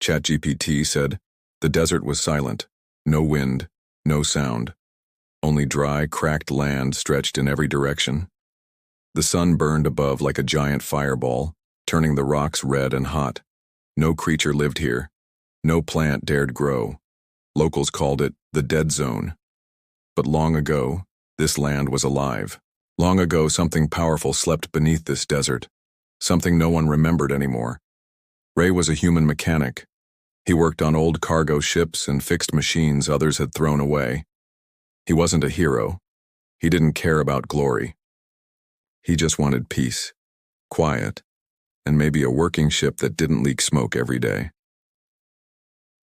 ChatGPT said. The desert was silent. No wind, no sound. Only dry, cracked land stretched in every direction. The sun burned above like a giant fireball, turning the rocks red and hot. No creature lived here. No plant dared grow. Locals called it the dead zone. But long ago, this land was alive. Long ago, something powerful slept beneath this desert. Something no one remembered anymore. Ray was a human mechanic. He worked on old cargo ships and fixed machines others had thrown away. He wasn't a hero. He didn't care about glory. He just wanted peace, quiet, and maybe a working ship that didn't leak smoke every day.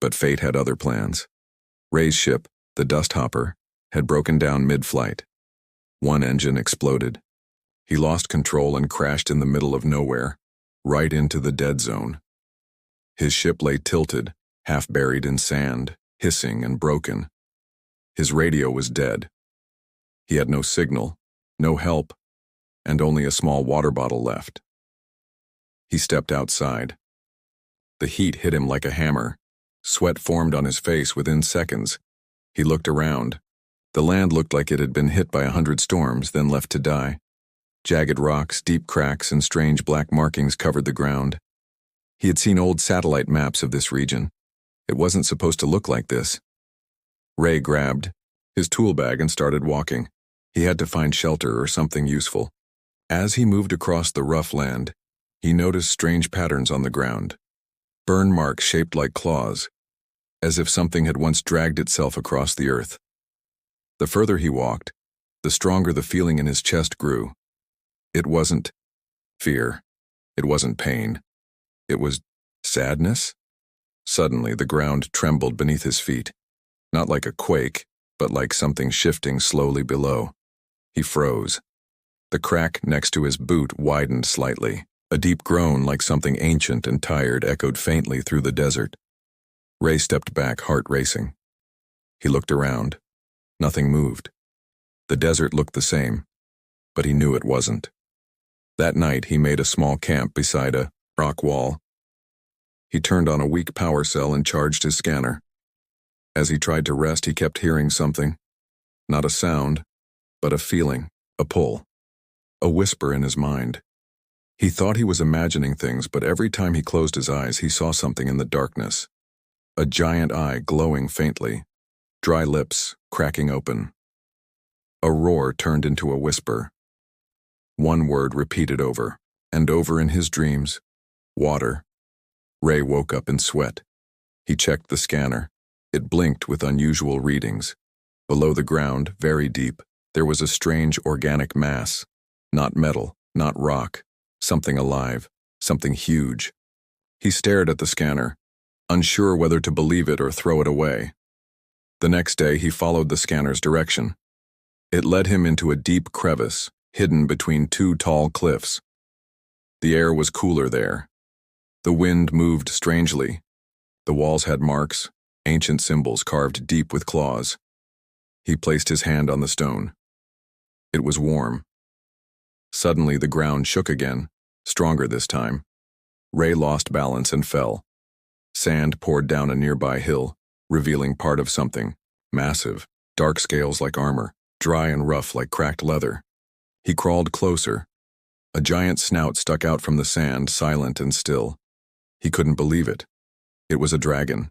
But fate had other plans. Ray's ship, the Dust Hopper, had broken down mid-flight. One engine exploded. He lost control and crashed in the middle of nowhere, right into the dead zone. His ship lay tilted, half buried in sand, hissing and broken. His radio was dead. He had no signal, no help, and only a small water bottle left. He stepped outside. The heat hit him like a hammer. Sweat formed on his face within seconds. He looked around. The land looked like it had been hit by 100 storms, then left to die. Jagged rocks, deep cracks, and strange black markings covered the ground. He had seen old satellite maps of this region. It wasn't supposed to look like this. Ray grabbed his tool bag and started walking. He had to find shelter or something useful. As he moved across the rough land, he noticed strange patterns on the ground. Burn marks shaped like claws, as if something had once dragged itself across the earth. The further he walked, the stronger the feeling in his chest grew. It wasn't fear. It wasn't pain. It was sadness. Suddenly, the ground trembled beneath his feet. Not like a quake, but like something shifting slowly below. He froze. The crack next to his boot widened slightly. A deep groan like something ancient and tired echoed faintly through the desert. Ray stepped back, heart racing. He looked around. Nothing moved. The desert looked the same, but he knew it wasn't. That night, he made a small camp beside a rock wall. He turned on a weak power cell and charged his scanner. As he tried to rest, he kept hearing something. Not a sound, but a feeling, a pull, a whisper in his mind. He thought he was imagining things, but every time he closed his eyes, he saw something in the darkness. A giant eye glowing faintly, dry lips cracking open. A roar turned into a whisper. One word repeated over and over in his dreams: water. Ray woke up in sweat. He checked the scanner. It blinked with unusual readings. Below the ground, very deep, there was a strange organic mass. Not metal, not rock. Something alive, something huge. He stared at the scanner, unsure whether to believe it or throw it away. The next day, he followed the scanner's direction. It led him into a deep crevice, hidden between two tall cliffs. The air was cooler there. The wind moved strangely. The walls had marks, ancient symbols carved deep with claws. He placed his hand on the stone. It was warm. Suddenly, the ground shook again, stronger this time. Ray lost balance and fell. Sand poured down a nearby hill, revealing part of something, massive, dark scales like armor, dry and rough like cracked leather. He crawled closer. A giant snout stuck out from the sand, silent and still. He couldn't believe it. It was a dragon,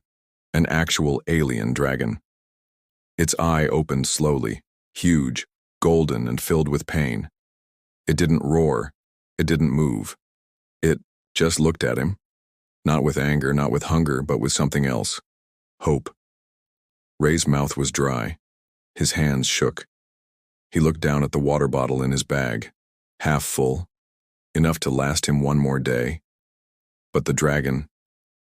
an actual alien dragon. Its eye opened slowly, huge, golden and filled with pain. It didn't roar. It didn't move. It just looked at him. Not with anger, not with hunger, but with something else. Hope. Ray's mouth was dry. His hands shook. He looked down at the water bottle in his bag. Half full. Enough to last him one more day. But the dragon,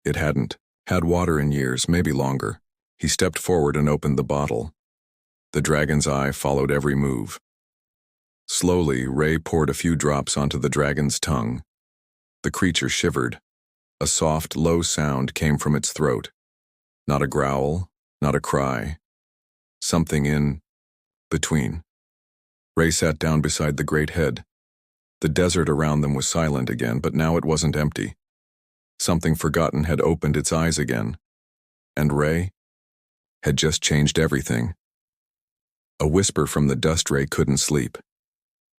it hadn't had water in years, maybe longer. He stepped forward and opened the bottle. The dragon's eye followed every move. Slowly, Ray poured a few drops onto the dragon's tongue. The creature shivered. A soft, low sound came from its throat. Not a growl, not a cry. Something in between. Ray sat down beside the great head. The desert around them was silent again, but now it wasn't empty. Something forgotten had opened its eyes again, and Ray had just changed everything. A whisper from the dust Ray couldn't sleep.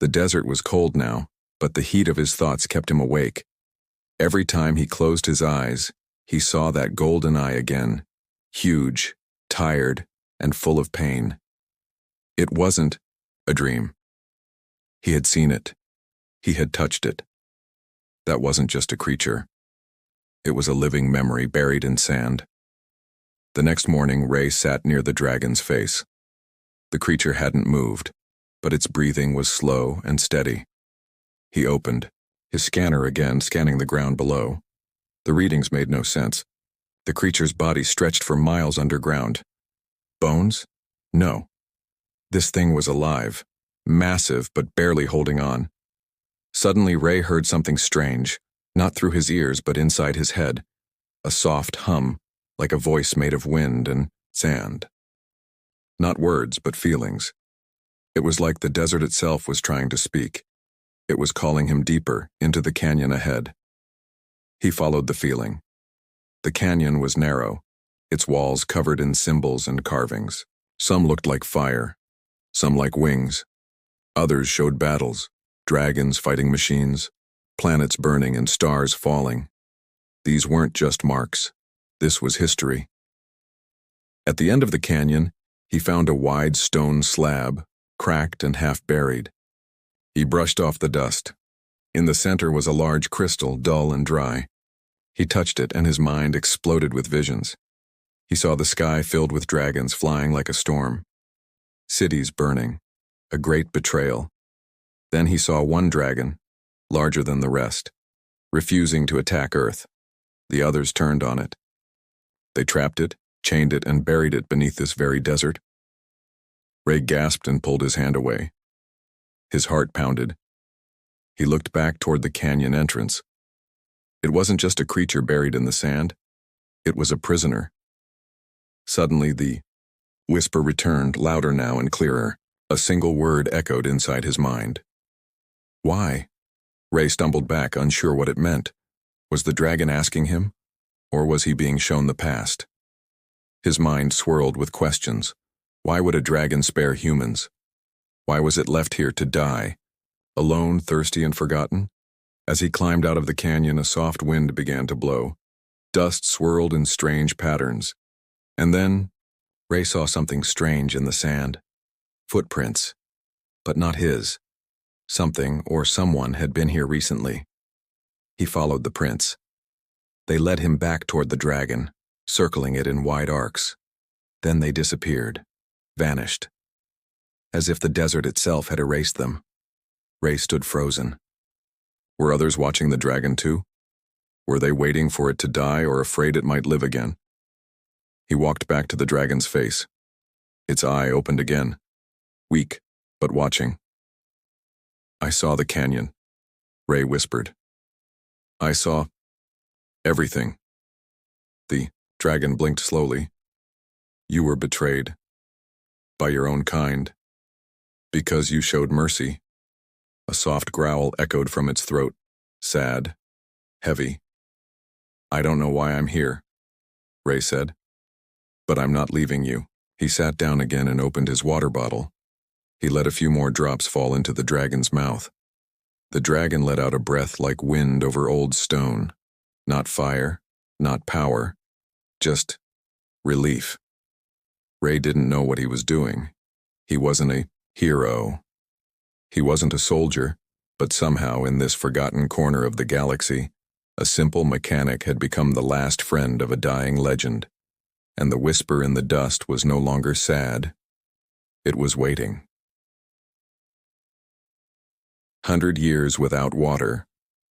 The desert was cold now, but the heat of his thoughts kept him awake. Every time he closed his eyes, he saw that golden eye again, huge, tired, and full of pain. It wasn't a dream. He had seen it. He had touched it. That wasn't just a creature. It was a living memory buried in sand. The next morning, Ray sat near the dragon's face. The creature hadn't moved, but its breathing was slow and steady. He opened, his scanner again scanning the ground below. The readings made no sense. The creature's body stretched for miles underground. Bones? No. This thing was alive, massive but barely holding on. Suddenly, Ray heard something strange, not through his ears but inside his head. A soft hum, like a voice made of wind and sand. Not words, but feelings. It was like the desert itself was trying to speak. It was calling him deeper, into the canyon ahead. He followed the feeling. The canyon was narrow, its walls covered in symbols and carvings. Some looked like fire, some like wings. Others showed battles, dragons fighting machines, planets burning and stars falling. These weren't just marks. This was history. At the end of the canyon, he found a wide stone slab, cracked and half buried. He brushed off the dust. In the center was a large crystal, dull and dry. He touched it and his mind exploded with visions. He saw the sky filled with dragons flying like a storm. Cities burning. A great betrayal. Then he saw one dragon, larger than the rest, refusing to attack Earth. The others turned on it. They trapped it, chained it, and buried it beneath this very desert. Ray gasped and pulled his hand away. His heart pounded. He looked back toward the canyon entrance. It wasn't just a creature buried in the sand. It was a prisoner. Suddenly, the whisper returned, louder now and clearer. A single word echoed inside his mind. Why? Ray stumbled back, unsure what it meant. Was the dragon asking him? Or was he being shown the past? His mind swirled with questions. Why would a dragon spare humans? Why was it left here to die? Alone, thirsty, and forgotten? As he climbed out of the canyon, a soft wind began to blow. Dust swirled in strange patterns. And then, Ray saw something strange in the sand. Footprints. But not his. Something or someone had been here recently. He followed the prints. They led him back toward the dragon, circling it in wide arcs. Then they disappeared, vanished. As if the desert itself had erased them. Ray stood frozen. Were others watching the dragon too? Were they waiting for it to die or afraid it might live again? He walked back to the dragon's face. Its eye opened again, weak, but watching. I saw the canyon, Ray whispered. I saw everything. The dragon blinked slowly. You were betrayed. By your own kind. Because you showed mercy. A soft growl echoed from its throat, sad, heavy. I don't know why I'm here, Ray said. But I'm not leaving you. He sat down again and opened his water bottle. He let a few more drops fall into the dragon's mouth. The dragon let out a breath like wind over old stone. Not fire, not power, just relief. Ray didn't know what he was doing. He wasn't a hero. He wasn't a soldier, but somehow in this forgotten corner of the galaxy, a simple mechanic had become the last friend of a dying legend. And the whisper in the dust was no longer sad. It was waiting. 100 years without water.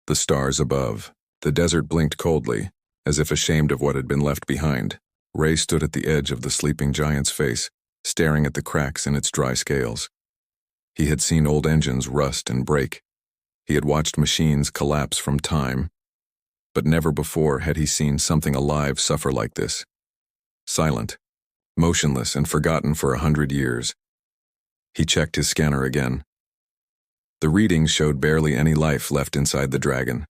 The stars above. The desert blinked coldly, as if ashamed of what had been left behind. Ray stood at the edge of the sleeping giant's face, staring at the cracks in its dry scales. He had seen old engines rust and break. He had watched machines collapse from time. But never before had he seen something alive suffer like this. Silent, motionless, and forgotten for 100 years. He checked his scanner again. The readings showed barely any life left inside the dragon.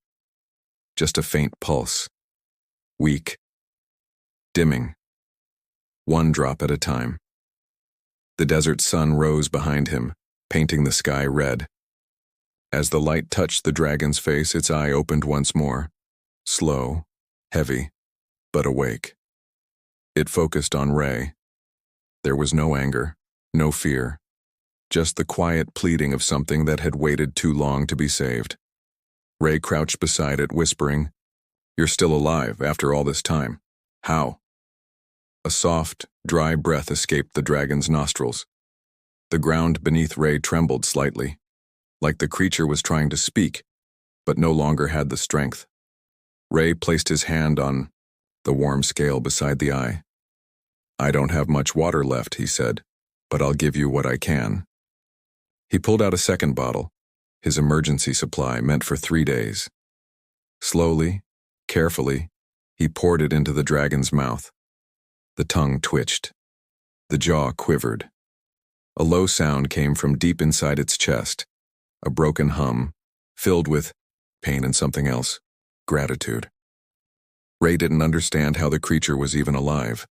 Just a faint pulse, weak, dimming, one drop at a time. The desert sun rose behind him, painting the sky red. As the light touched the dragon's face, its eye opened once more, slow, heavy, but awake. It focused on Ray. There was no anger, no fear, just the quiet pleading of something that had waited too long to be saved. Ray crouched beside it, whispering, "You're still alive after all this time. How?" A soft, dry breath escaped the dragon's nostrils. The ground beneath Ray trembled slightly, like the creature was trying to speak, but no longer had the strength. Ray placed his hand on the warm scale beside the eye. "I don't have much water left," he said, "but I'll give you what I can." He pulled out a second bottle, his emergency supply meant for 3 days. Slowly, carefully, he poured it into the dragon's mouth. The tongue twitched. The jaw quivered. A low sound came from deep inside its chest, a broken hum, filled with pain and something else, gratitude. Ray didn't understand how the creature was even alive.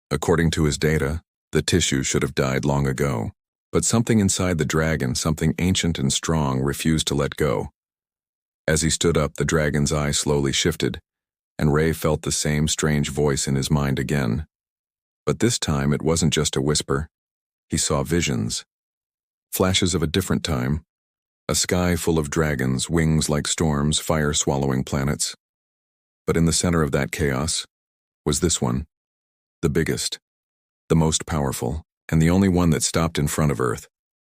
According to his data, the tissue should have died long ago, but something inside the dragon, something ancient and strong, refused to let go. As he stood up, the dragon's eye slowly shifted, and Ray felt the same strange voice in his mind again. But this time it wasn't just a whisper. He saw visions. Flashes of a different time. A sky full of dragons, wings like storms, fire-swallowing planets. But in the center of that chaos was this one, the biggest, the most powerful, and the only one that stopped in front of Earth.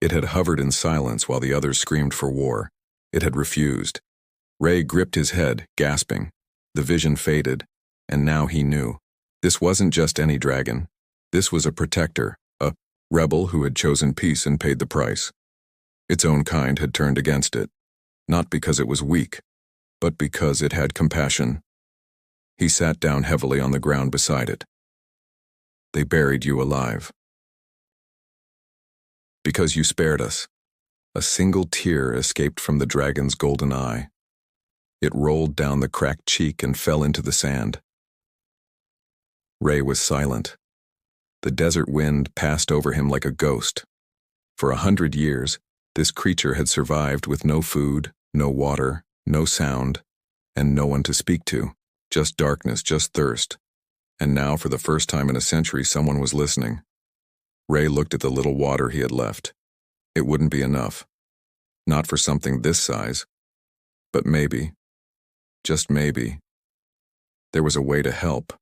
It had hovered in silence while the others screamed for war. It had refused. Ray gripped his head, gasping. The vision faded, and now he knew. This wasn't just any dragon. This was a protector, a rebel who had chosen peace and paid the price. Its own kind had turned against it, not because it was weak, but because it had compassion. He sat down heavily on the ground beside it. "They buried you alive. Because you spared us." A single tear escaped from the dragon's golden eye. It rolled down the cracked cheek and fell into the sand. Ray was silent. The desert wind passed over him like a ghost. For 100 years, this creature had survived with no food, no water, no sound, and no one to speak to. Just darkness, just thirst. And now, for the first time in a century, someone was listening. Ray looked at the little water he had left. It wouldn't be enough. Not for something this size. But maybe, just maybe, there was a way to help.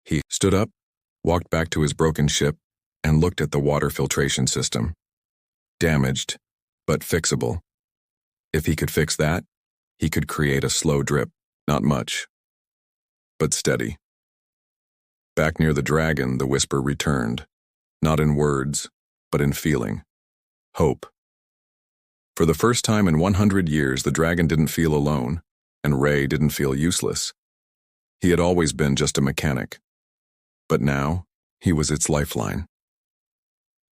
He stood up, walked back to his broken ship, and looked at the water filtration system. Damaged, but fixable. If he could fix that, he could create a slow drip, not much, but steady. Back near the dragon, the whisper returned, not in words, but in feeling. Hope. For the first time in 100 years, the dragon didn't feel alone, and Ray didn't feel useless. He had always been just a mechanic. But now, he was its lifeline.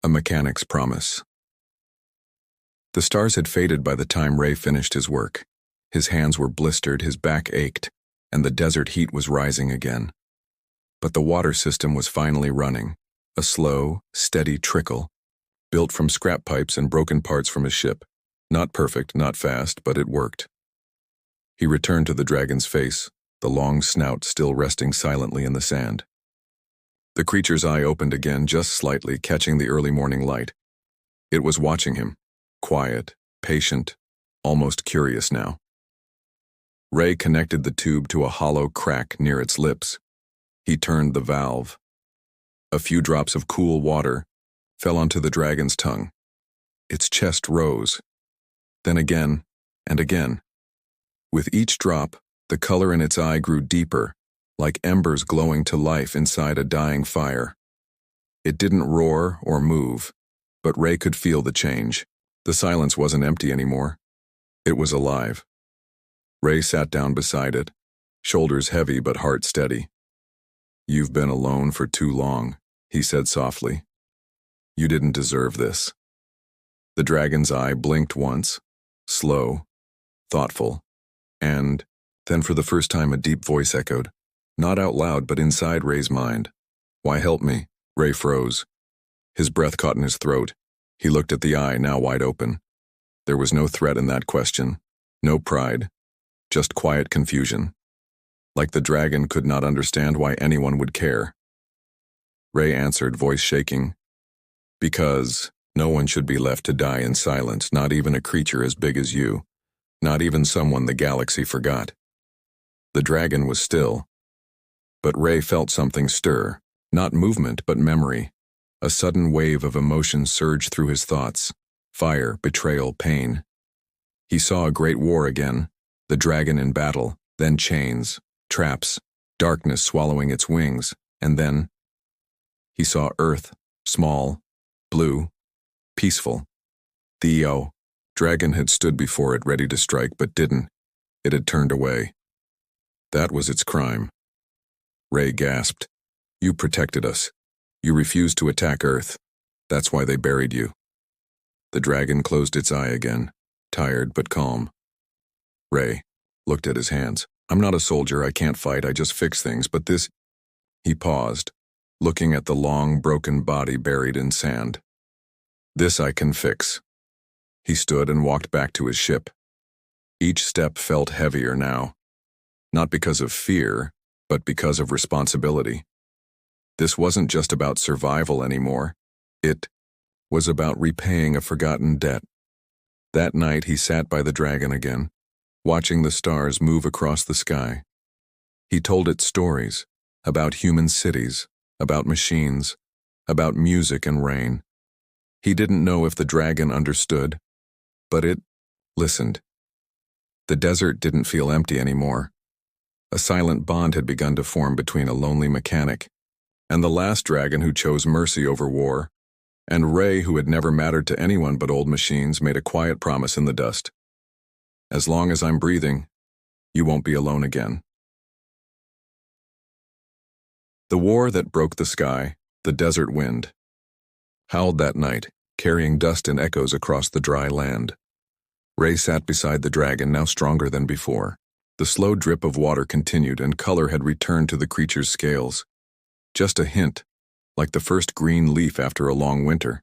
A mechanic's promise. The stars had faded by the time Ray finished his work. His hands were blistered, his back ached, and the desert heat was rising again. But the water system was finally running, a slow, steady trickle, built from scrap pipes and broken parts from his ship. Not perfect, not fast, but it worked. He returned to the dragon's face, the long snout still resting silently in the sand. The creature's eye opened again, just slightly, catching the early morning light. It was watching him, quiet, patient, almost curious now. Ray connected the tube to a hollow crack near its lips. He turned the valve. A few drops of cool water fell onto the dragon's tongue. Its chest rose. Then again, and again. With each drop, the color in its eye grew deeper, like embers glowing to life inside a dying fire. It didn't roar or move, but Ray could feel the change. The silence wasn't empty anymore. It was alive. Ray sat down beside it, shoulders heavy but heart steady. "You've been alone for too long," he said softly. "You didn't deserve this." The dragon's eye blinked once, slow, thoughtful, and then for the first time a deep voice echoed, Not out loud, but inside Ray's mind. Why help me? Ray froze. His breath caught in his throat. He looked at the eye, now wide open. There was no threat in that question. No pride. Just quiet confusion. Like the dragon could not understand why anyone would care. Ray answered, voice shaking. Because no one should be left to die in silence, not even a creature as big as you. Not even someone the galaxy forgot. The dragon was still. But Ray felt something stir. Not movement, but memory. A sudden wave of emotion surged through his thoughts. Fire, betrayal, pain. He saw a great war again. The dragon in battle, then chains, traps, darkness swallowing its wings, and then he saw Earth, small, blue, peaceful. The dragon had stood before it ready to strike but didn't. It had turned away. That was its crime. Ray gasped. You protected us. You refused to attack Earth. That's why they buried you. The dragon closed its eye again, tired but calm. Ray looked at his hands. I'm not a soldier, I can't fight, I just fix things, but this… He paused, looking at the long, broken body buried in sand. This I can fix. He stood and walked back to his ship. Each step felt heavier now. Not because of fear, but because of responsibility. This wasn't just about survival anymore. It was about repaying a forgotten debt. That night he sat by the dragon again, watching the stars move across the sky. He told it stories about human cities, about machines, about music and rain. He didn't know if the dragon understood, but it listened. The desert didn't feel empty anymore. A silent bond had begun to form between a lonely mechanic and the last dragon who chose mercy over war, and Ray, who had never mattered to anyone but old machines, made a quiet promise in the dust. As long as I'm breathing, you won't be alone again. The war that broke the sky, the desert wind, howled that night, carrying dust and echoes across the dry land. Ray sat beside the dragon, now stronger than before. The slow drip of water continued, and color had returned to the creature's scales. Just a hint, like the first green leaf after a long winter.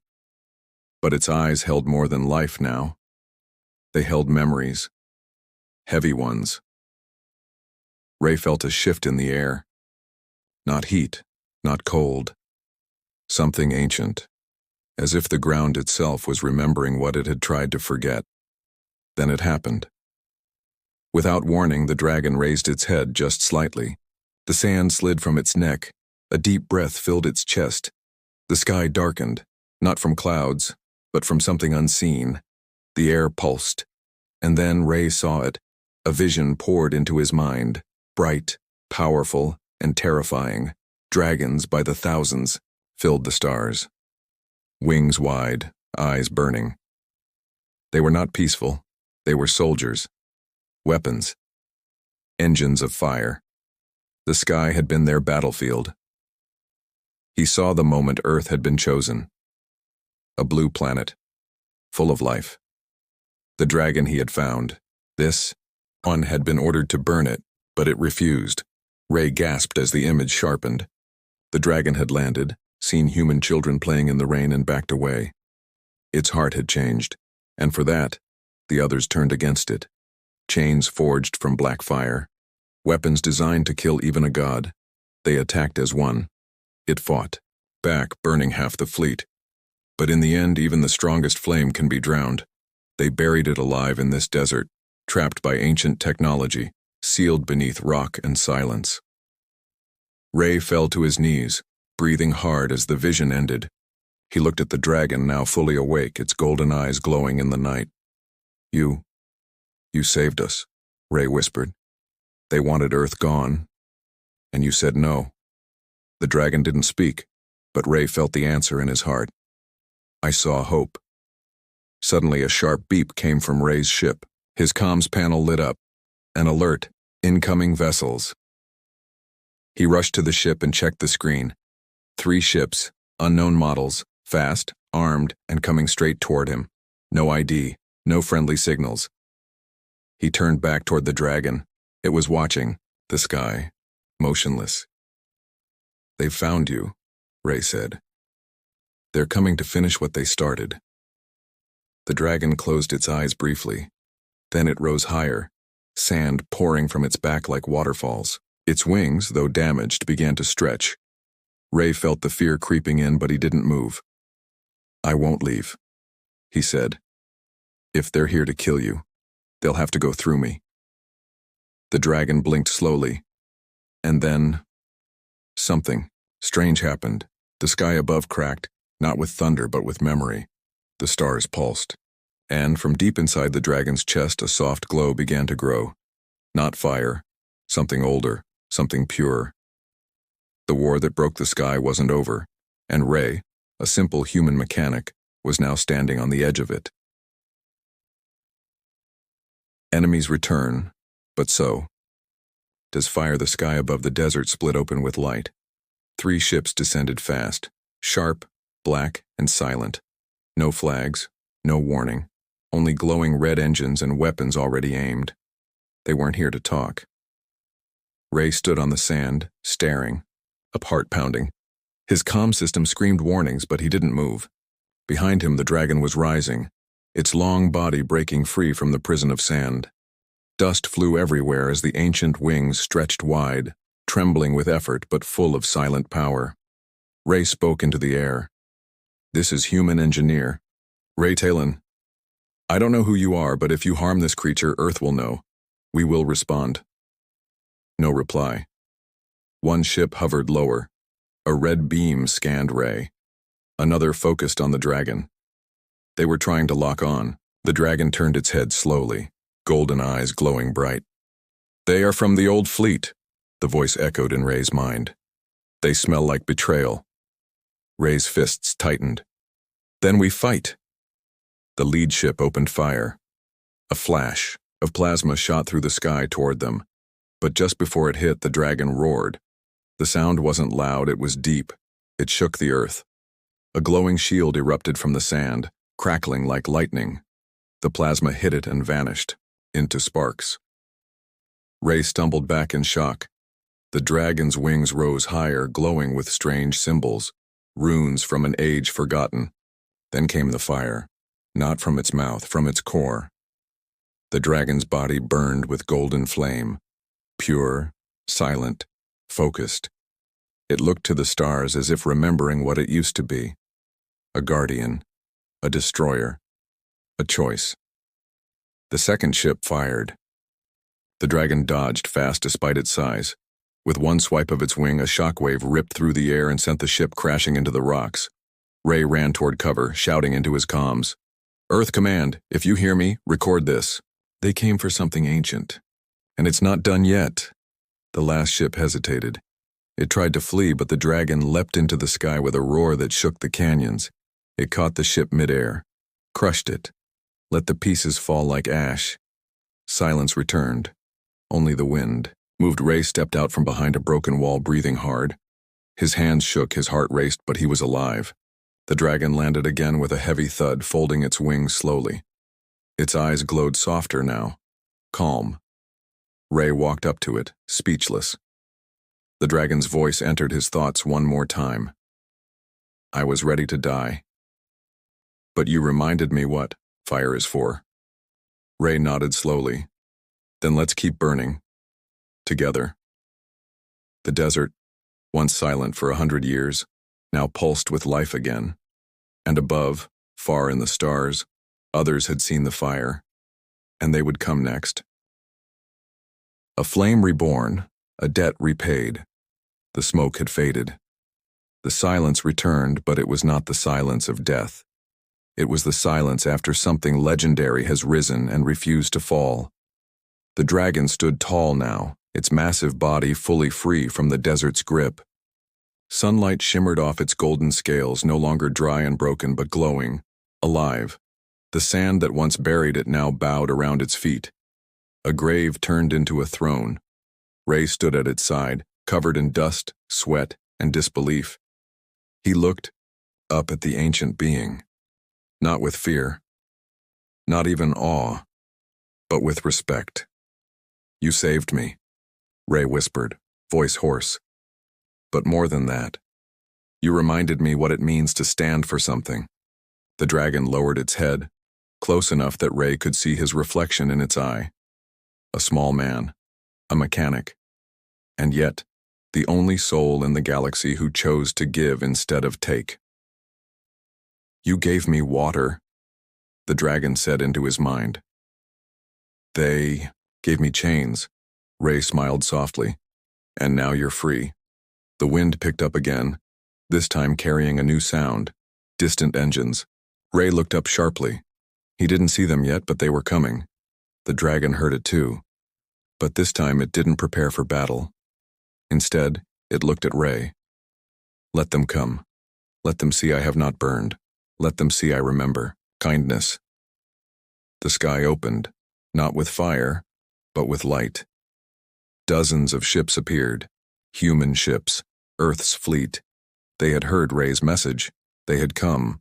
But its eyes held more than life now. They held memories. Heavy ones. Ray felt a shift in the air. Not heat, not cold. Something ancient, as if the ground itself was remembering what it had tried to forget. Then it happened. Without warning, the dragon raised its head just slightly. The sand slid from its neck. A deep breath filled its chest. The sky darkened, not from clouds, but from something unseen. The air pulsed. And then Ray saw it. A vision poured into his mind, bright, powerful, and terrifying. Dragons by the thousands filled the stars. Wings wide, eyes burning. They were not peaceful. They were soldiers. Weapons. Engines of fire. The sky had been their battlefield. He saw the moment Earth had been chosen. A blue planet, full of life. The dragon he had found. This one had been ordered to burn it, but it refused. Ray gasped as the image sharpened. The dragon had landed, seen human children playing in the rain, and backed away. Its heart had changed, and for that, the others turned against it. Chains forged from black fire. Weapons designed to kill even a god. They attacked as one. It fought, back, burning half the fleet. But in the end, even the strongest flame can be drowned. They buried it alive in this desert, trapped by ancient technology, sealed beneath rock and silence. Ray fell to his knees, breathing hard as the vision ended. He looked at the dragon, now fully awake, its golden eyes glowing in the night. You saved us, Ray whispered. They wanted Earth gone, and you said no. The dragon didn't speak, but Ray felt the answer in his heart. I saw hope. Suddenly a sharp beep came from Ray's ship. His comms panel lit up. An alert. Incoming vessels. He rushed to the ship and checked the screen. 3 ships, unknown models, fast, armed, and coming straight toward him. No ID, no friendly signals. He turned back toward the dragon. It was watching the sky. motionless. "They've found you," Ray said. "They're coming to finish what they started." The dragon closed its eyes briefly. Then it rose higher, sand pouring from its back like waterfalls. Its wings, though damaged, began to stretch. Ray felt the fear creeping in, but he didn't move. "I won't leave," he said. "If they're here to kill you, they'll have to go through me." The dragon blinked slowly, and then something strange happened. The sky above cracked, not with thunder but with memory. The stars pulsed, and from deep inside the dragon's chest a soft glow began to grow. Not fire, something older, something pure. The war that broke the sky wasn't over, and Ray, a simple human mechanic, was now standing on the edge of it. Enemies return, but so does fire. The sky above the desert split open with light. 3 ships descended fast, sharp, black, and silent. No flags, no warning, only glowing red engines and weapons already aimed. They weren't here to talk. Ray stood on the sand, staring, a heart pounding. His comm system screamed warnings, but he didn't move. Behind him, the dragon was rising, its long body breaking free from the prison of sand. Dust flew everywhere as the ancient wings stretched wide, trembling with effort but full of silent power. Ray spoke into the air. "This is human engineer. Ray Talon. I don't know who you are, but if you harm this creature, Earth will know. We will respond." No reply. One ship hovered lower. A red beam scanned Ray. Another focused on the dragon. They were trying to lock on. The dragon turned its head slowly, golden eyes glowing bright. "They are from the old fleet," the voice echoed in Ray's mind. "They smell like betrayal." Ray's fists tightened. "Then we fight." The lead ship opened fire. A flash of plasma shot through the sky toward them, but just before it hit, the dragon roared. The sound wasn't loud, it was deep. It shook the earth. A glowing shield erupted from the sand, crackling like lightning. The plasma hit it and vanished, into sparks. Ray stumbled back in shock. The dragon's wings rose higher, glowing with strange symbols, runes from an age forgotten. Then came the fire, not from its mouth, from its core. The dragon's body burned with golden flame, pure, silent, focused. It looked to the stars as if remembering what it used to be. A guardian, a destroyer, a choice. The second ship fired. The dragon dodged fast despite its size. With one swipe of its wing, a shockwave ripped through the air and sent the ship crashing into the rocks. Ray ran toward cover, shouting into his comms. "Earth Command, if you hear me, record this. They came for something ancient. And it's not done yet." The last ship hesitated. It tried to flee, but the dragon leapt into the sky with a roar that shook the canyons. It caught the ship midair, crushed it, let the pieces fall like ash. Silence returned. Only the wind. Moved. Ray stepped out from behind a broken wall, breathing hard. His hands shook, his heart raced, but he was alive. The dragon landed again with a heavy thud, folding its wings slowly. Its eyes glowed softer now, calm. Ray walked up to it, speechless. The dragon's voice entered his thoughts one more time. "I was ready to die. But you reminded me what fire is for." Ray nodded slowly. "Then let's keep burning. Together." The desert, once silent for 100 years, now pulsed with life again. And above, far in the stars, others had seen the fire, and they would come next. A flame reborn, a debt repaid. The smoke had faded. The silence returned, but it was not the silence of death. It was the silence after something legendary has risen and refused to fall. The dragon stood tall now, its massive body fully free from the desert's grip. Sunlight shimmered off its golden scales, no longer dry and broken but glowing, alive. The sand that once buried it now bowed around its feet. A grave turned into a throne. Ray stood at its side, covered in dust, sweat, and disbelief. He looked up at the ancient being, not with fear, not even awe, but with respect. "You saved me," Ray whispered, voice hoarse. But more than that, you reminded me what it means to stand for something. The dragon lowered its head, close enough that Ray could see his reflection in its eye. A small man, a mechanic, and yet the only soul in the galaxy who chose to give instead of take. You gave me water, the dragon said into his mind. They gave me chains, Ray smiled softly. And now you're free. The wind picked up again, this time carrying a new sound, distant engines. Ray looked up sharply. He didn't see them yet, but they were coming. The dragon heard it too. But this time it didn't prepare for battle. Instead, it looked at Ray. Let them come. Let them see I have not burned. Let them see I remember. Kindness. The sky opened, not with fire, but with light. Dozens of ships appeared. Human ships, Earth's fleet. They had heard Ray's message. They had come.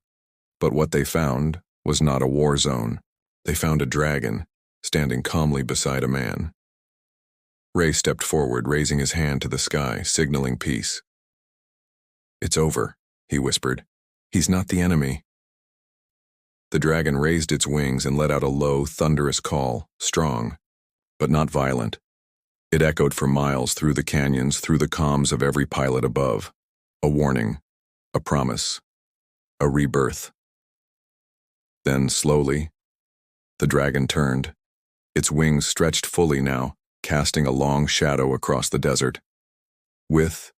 But what they found was not a war zone. They found a dragon, standing calmly beside a man. Ray stepped forward, raising his hand to the sky, signaling peace. It's over, he whispered. He's not the enemy. The dragon raised its wings and let out a low, thunderous call, strong, but not violent. It echoed for miles through the canyons, through the comms of every pilot above. A warning, a promise, a rebirth. Then, slowly, the dragon turned. Its wings stretched fully now, casting a long shadow across the desert. With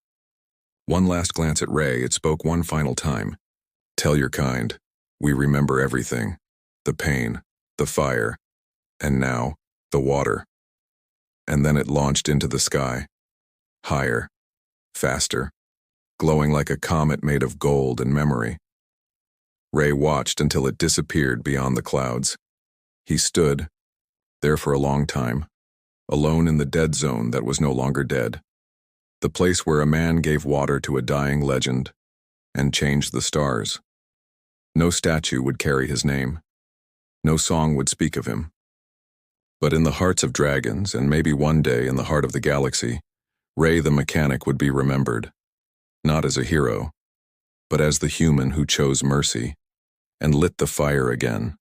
one last glance at Ray, it spoke one final time. Tell your kind, we remember everything. The pain, the fire, and now, the water. And then it launched into the sky. Higher, faster, glowing like a comet made of gold and memory. Ray watched until it disappeared beyond the clouds. He stood, there for a long time, alone in the dead zone that was no longer dead. The place where a man gave water to a dying legend and changed the stars. No statue would carry his name. No song would speak of him. But in the hearts of dragons, and maybe one day in the heart of the galaxy, Ray the mechanic would be remembered, not as a hero, but as the human who chose mercy and lit the fire again.